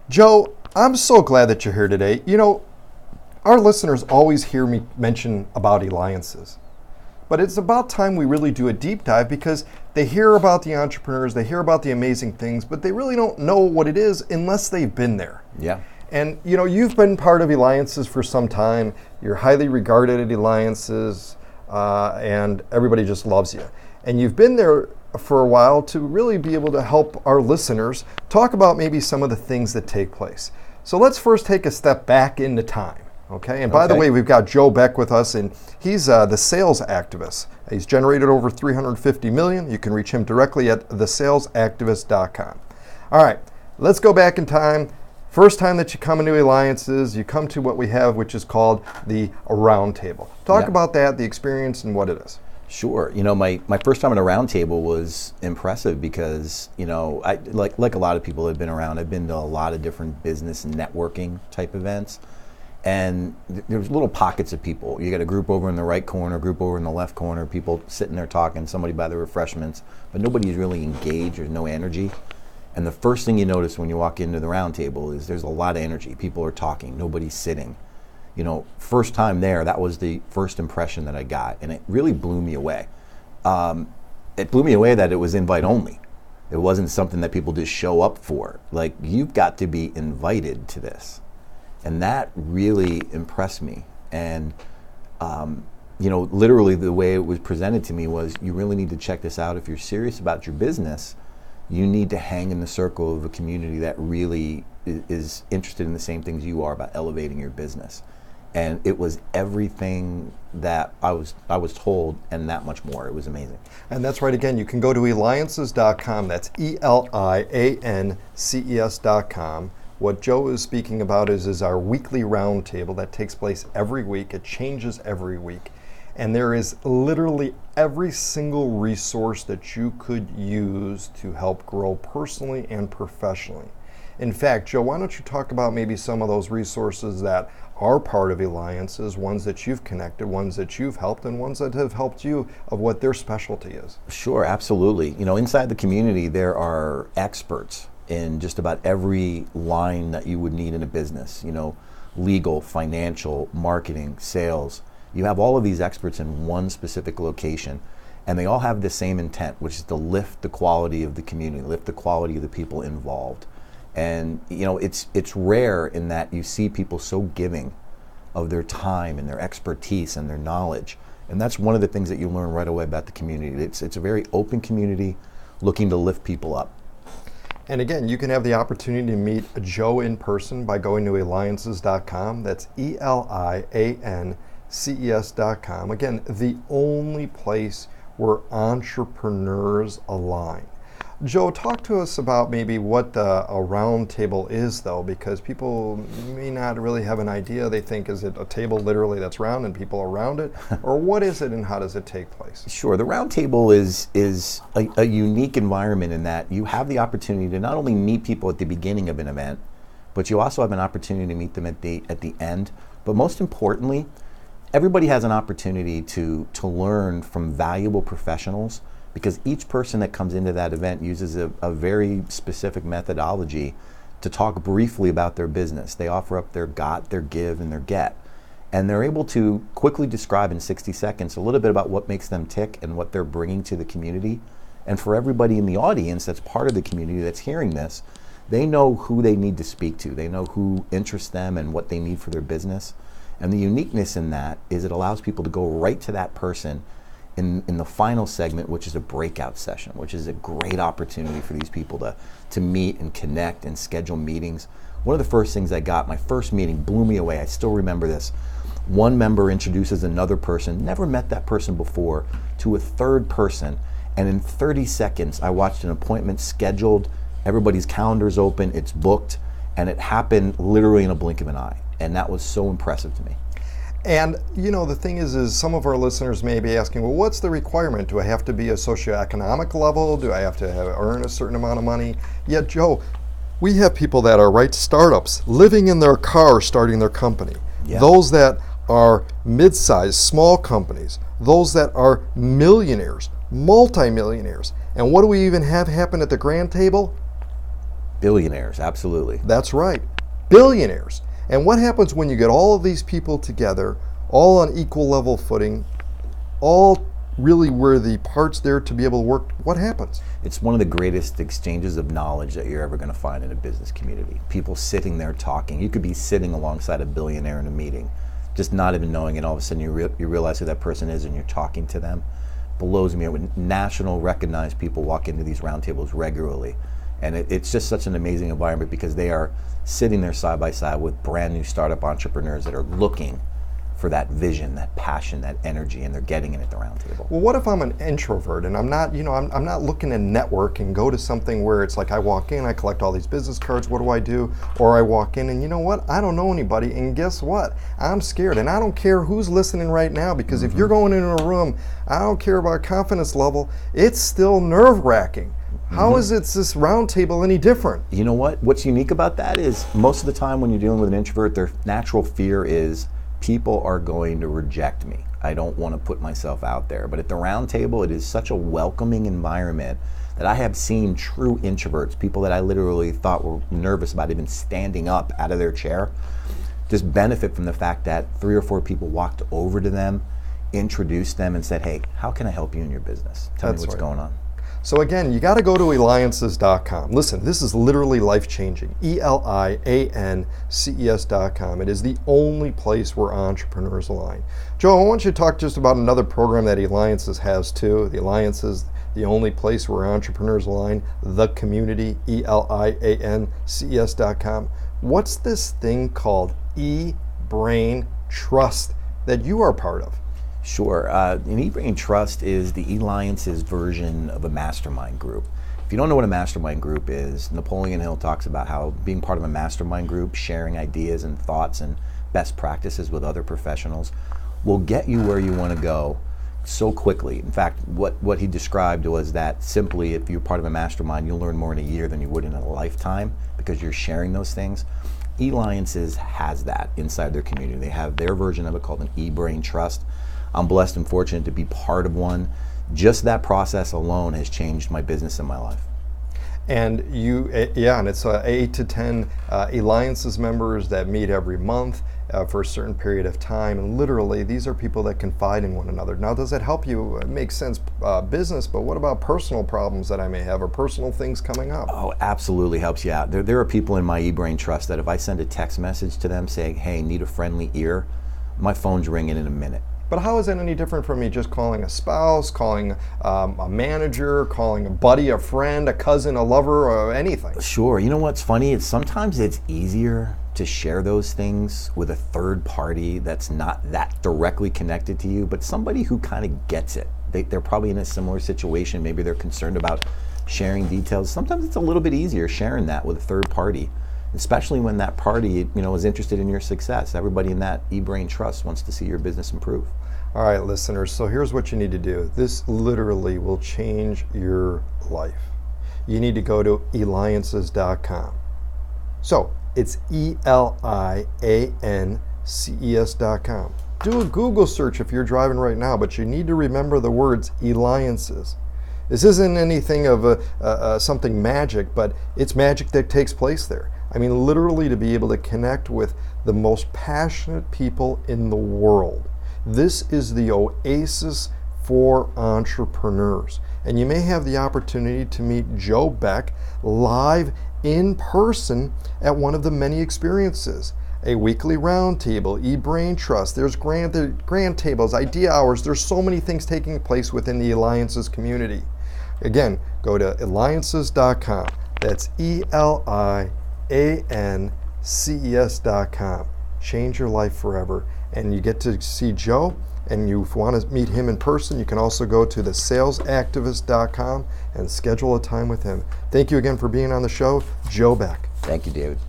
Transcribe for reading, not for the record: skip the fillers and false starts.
Joe, I'm so glad that you're here today. Our listeners always hear me mention about Eliances, but it's about time we really do a deep dive because they hear about the entrepreneurs, they hear about the amazing things, but they really don't know what it is unless they've been there. Yeah. And you've been part of Eliances for some time. You're highly regarded at Eliances, and everybody just loves you. And you've been there for a while to really be able to help our listeners talk about maybe some of the things that take place. So let's first take a step back into time. Okay, and by the way, we've got Joe Beck with us, and he's the sales activist. He's generated over $350 million. You can reach him directly at thesalesactivist.com. All right, let's go back in time. First time that you come into Eliances, you come to what we have, which is called the Roundtable. Talk about that, the experience, and what it is. Sure. My first time at a Roundtable was impressive because, I like a lot of people that have been around, I've been to a lot of different business and networking type events. And there's little pockets of people. You got a group over in the right corner, a group over in the left corner, people sitting there talking, somebody by the refreshments, but nobody's really engaged, there's no energy. And the first thing you notice when you walk into the Roundtable is there's a lot of energy. People are talking, nobody's sitting. First time there, that was the first impression that I got, and it really blew me away. It blew me away that it was invite only. It wasn't something that people just show up for. Like, you've got to be invited to this. And that really impressed me. And, literally the way it was presented to me was, you really need to check this out. If you're serious about your business, you need to hang in the circle of a community that really is interested in the same things you are about elevating your business. And it was everything that I was told and that much more. It was amazing. And that's right. Again, you can go to Eliances.com. That's Eliances.com. What Joe is speaking about is our weekly roundtable that takes place every week. It changes every week. And there is literally every single resource that you could use to help grow personally and professionally. In fact, Joe, why don't you talk about maybe some of those resources that are part of Eliances, ones that you've connected, ones that you've helped, and ones that have helped you of what their specialty is. Sure, absolutely. Inside the community, there are experts in just about every line that you would need in a business, legal, financial, marketing, sales. You have all of these experts in one specific location, and they all have the same intent, which is to lift the quality of the community, lift the quality of the people involved. And it's rare in that you see people so giving of their time and their expertise and their knowledge. And that's one of the things that you learn right away about the community. It's a very open community looking to lift people up. And again, you can have the opportunity to meet Joe in person by going to Eliances.com. That's Eliances.com. Again, the only place where entrepreneurs align. Joe, talk to us about maybe what a roundtable is, though, because people may not really have an idea. They think, is it a table literally that's round and people around it? Or what is it and how does it take place? Sure. The roundtable is a unique environment in that you have the opportunity to not only meet people at the beginning of an event, but you also have an opportunity to meet them at the end. But most importantly, everybody has an opportunity to learn from valuable professionals, because each person that comes into that event uses a very specific methodology to talk briefly about their business. They offer up their got, their give, and their get. And they're able to quickly describe in 60 seconds a little bit about what makes them tick and what they're bringing to the community. And for everybody in the audience that's part of the community that's hearing this, they know who they need to speak to. They know who interests them and what they need for their business. And the uniqueness in that is it allows people to go right to that person in the final segment, which is a breakout session, which is a great opportunity for these people to meet and connect and schedule meetings. One of the first things I got, my first meeting blew me away. I still remember this. One member introduces another person, never met that person before, to a third person. And in 30 seconds, I watched an appointment scheduled, everybody's calendar's open, it's booked, and it happened literally in a blink of an eye. And that was so impressive to me. And the thing is some of our listeners may be asking, well, what's the requirement? Do I have to be a socioeconomic level? Do I have to earn a certain amount of money? Yet, Joe, we have people that are startups, living in their car, starting their company. Yeah. Those that are mid-sized, small companies. Those that are millionaires, multimillionaires. And what do we even have happen at the grand table? Billionaires, absolutely. That's right, billionaires. And what happens when you get all of these people together, all on equal level footing, all really were the parts there to be able to work? What happens? It's one of the greatest exchanges of knowledge that you're ever going to find in a business community. People sitting there talking. You could be sitting alongside a billionaire in a meeting, just not even knowing, and all of a sudden you realize who that person is and you're talking to them. Blows me. When national recognized people walk into these roundtables regularly, and it's just such an amazing environment because they are sitting there side by side with brand new startup entrepreneurs that are looking for that vision, that passion, that energy, and they're getting it at the round table. Well, what if I'm an introvert and I'm not, I'm not looking to network and go to something where it's like I walk in, I collect all these business cards, what do I do? Or I walk in and you know what? I don't know anybody, and guess what? I'm scared, and I don't care who's listening right now, because if you're going into a room, I don't care about confidence level, it's still nerve-wracking. How is this round table any different? You know what? What's unique about that is most of the time when you're dealing with an introvert, their natural fear is people are going to reject me. I don't want to put myself out there. But at the round table, it is such a welcoming environment that I have seen true introverts, people that I literally thought were nervous about even standing up out of their chair, just benefit from the fact that 3 or 4 people walked over to them, introduced them, and said, hey, how can I help you in your business? Tell me what's going on. So again, you got to go to Eliances.com. Listen, this is literally life-changing. Eliances.com. It is the only place where entrepreneurs align. Joe, I want you to talk just about another program that Eliances has too. The Eliances, the only place where entrepreneurs align. The Community, Eliances.com. What's this thing called eBrain Trust that you are part of? Sure. An eBrain Trust is the Eliances version of a mastermind group. If you don't know what a mastermind group is, Napoleon Hill talks about how being part of a mastermind group, sharing ideas and thoughts and best practices with other professionals will get you where you want to go so quickly. In fact, what he described was that simply if you're part of a mastermind, you'll learn more in a year than you would in a lifetime because you're sharing those things. Eliances has that inside their community. They have their version of it called an eBrain Trust. I'm blessed and fortunate to be part of one. Just that process alone has changed my business and my life. And and it's 8 to 10 Eliances members that meet every month for a certain period of time. And literally, these are people that confide in one another. Now, does it help you make sense business, but what about personal problems that I may have or personal things coming up? Oh, absolutely helps you out. There are people in my eBrain Trust that if I send a text message to them saying, hey, need a friendly ear, my phone's ringing in a minute. But how is that any different from me just calling a spouse, calling a manager, calling a buddy, a friend, a cousin, a lover, or anything? Sure. You know what's funny? Sometimes it's easier to share those things with a third party that's not that directly connected to you, but somebody who kind of gets it. They're probably in a similar situation. Maybe they're concerned about sharing details. Sometimes it's a little bit easier sharing that with a third party, especially when that party, is interested in your success. Everybody in that eBrain Trust wants to see your business improve. All right, listeners, so here's what you need to do. This literally will change your life. You need to go to Eliances.com. So it's Eliances.com. Do a Google search if you're driving right now, but you need to remember the words Eliances. This isn't anything of something magic, but it's magic that takes place there. I mean, literally to be able to connect with the most passionate people in the world. This is the oasis for entrepreneurs. And you may have the opportunity to meet Joe Beck live in person at one of the many experiences. A weekly roundtable, eBrain Trust, there's grand tables, idea hours, there's so many things taking place within the Eliances community. Again, go to Eliances.com. That's Eliances.com. Change your life forever. And you get to see Joe, and you want to meet him in person, you can also go to thesalesactivist.com and schedule a time with him. Thank you again for being on the show, Joe Beck. Thank you, David.